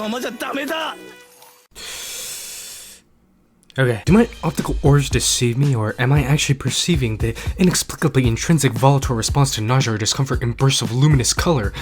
ままじゃダメだ。 Okay, do my optical orbs deceive me, or am I actually perceiving the inexplicably intrinsic volatile response to nausea or discomfort in bursts of luminous color?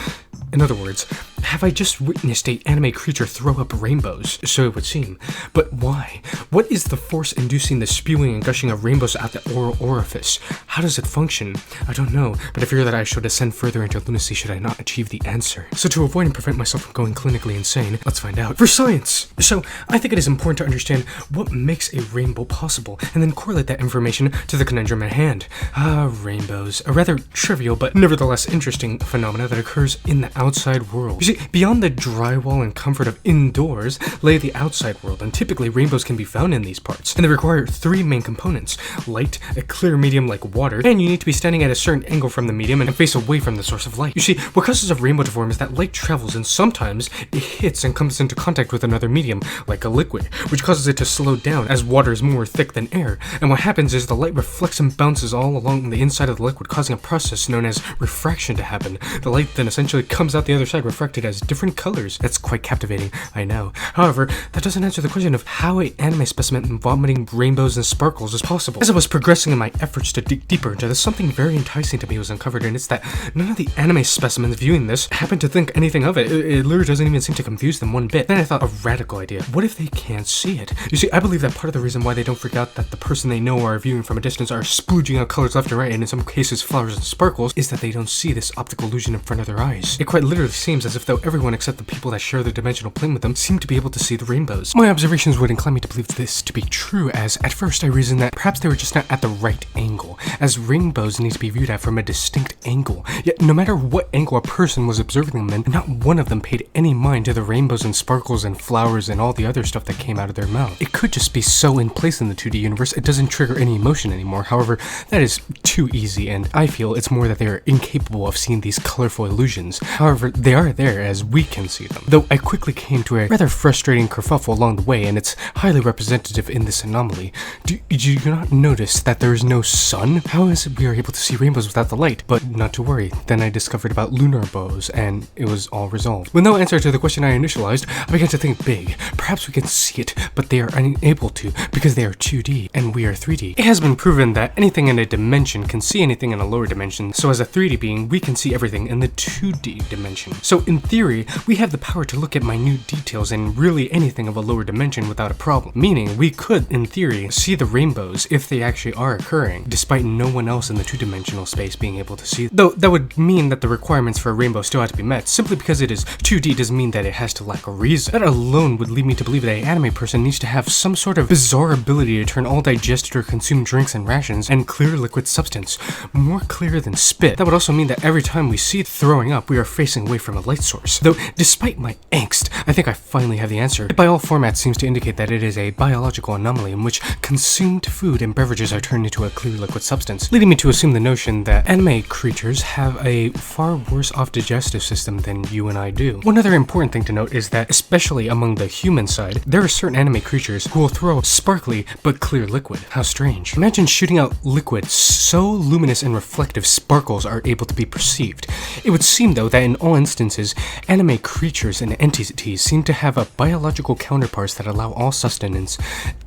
In other words, have I just witnessed an anime creature throw up rainbows? So it would seem. But why? What is the force inducing the spewing and gushing of rainbows out the oral orifice? How does it function? I don't know, but I fear that I shall descend further into lunacy should I not achieve the answer. So to avoid and prevent myself from going clinically insane, let's find out. For science! So, I think it is important to understand what makes a rainbow possible, and then correlate that information to the conundrum at hand. Rainbows. A rather trivial but nevertheless interesting phenomena that occurs in the outside world. You see, beyond the drywall and comfort of indoors lay the outside world, and typically rainbows can be found in these parts, and they require three main components: light, a clear medium like water, and you need to be standing at a certain angle from the medium and face away from the source of light. You see, what causes a rainbow to form is that light travels, and sometimes it hits and comes into contact with another medium, like a liquid, which causes it to slow down as water is more thick than air, and what happens is the light reflects and bounces all along the inside of the liquid, causing a process known as refraction to happen. The light then essentially comes out the other side refracted as different colors. That's quite captivating, I know. However, that doesn't answer the question of how an anime specimen vomiting rainbows and sparkles is possible. As I was progressing in my efforts to dig deeper into this, something very enticing to me was uncovered, and it's that none of the anime specimens viewing this happen to think anything of it. It literally doesn't even seem to confuse them one bit. Then I thought a radical idea. What if they can't see it? You see, I believe that part of the reason why they don't freak out that the person they know are viewing from a distance are splooging out colors left and right, and in some cases flowers and sparkles, is that they don't see this optical illusion in front of their eyes. It quite literally seems as if though everyone except the people that share the dimensional plane with them seem to be able to see the rainbows. My observations would incline me to believe this to be true, as at first I reasoned that perhaps they were just not at the right angle, as rainbows need to be viewed at from a distinct angle. Yet no matter what angle a person was observing them in, not one of them paid any mind to the rainbows and sparkles and flowers and all the other stuff that came out of their mouth. It could just be so in place in the 2D universe it doesn't trigger any emotion anymore. However, that is too easy, and I feel it's more that they are incapable of seeing these colorful illusions. However, they are there as we can see them. Though I quickly came to a rather frustrating kerfuffle along the way, and it's highly representative in this anomaly. Do you not notice that there is no sun? How is it we are able to see rainbows without the light? But not to worry, then I discovered about lunar bows, and it was all resolved. With no answer to the question I initialized, I began to think big. Perhaps we can see it, but they are unable to, because they are 2D, and we are 3D. It has been proven that anything in a dimension can see anything in a lower dimension, so as a 3D being, we can see everything in the 2D dimension. So in theory, we have the power to look at minute details in really anything of a lower dimension without a problem. Meaning, we could, in theory, see the rainbows if they actually are occurring, despite no one else in the two-dimensional space being able to see them. Though that would mean that the requirements for a rainbow still have to be met. Simply because it is 2D doesn't mean that it has to lack a reason. That alone would lead me to believe that an anime person needs to have some sort of bizarre ability to turn all digested or consumed drinks and rations and clear liquid substance more clear than spit. That would also mean that every time we see throwing up, we are facing away from a light source. Though, despite my angst, I think I finally have the answer. It by all formats seems to indicate that it is a biological anomaly in which consumed food and beverages are turned into a clear liquid substance, leading me to assume the notion that anime creatures have a far worse off digestive system than you and I do. One other important thing to note is that, especially among the human side, there are certain anime creatures who will throw sparkly but clear liquid. How strange. Imagine shooting out liquid so luminous and reflective sparkles are able to be perceived. It would seem though that in all instances, anime creatures and entities seem to have a biological counterparts that allow all sustenance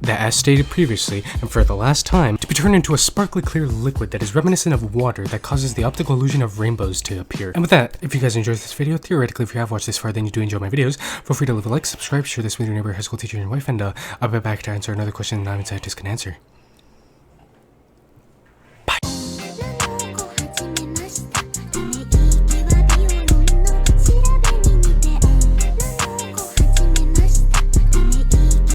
that, as stated previously, and for the last time, to be turned into a sparkly clear liquid that is reminiscent of water that causes the optical illusion of rainbows to appear. And with that, if you guys enjoyed this video, theoretically if you have watched this far then you do enjoy my videos, feel free to leave a like, subscribe, share this with your neighbor, high school teacher, and your wife, and I'll be back to answer another question that non-scientists can answer.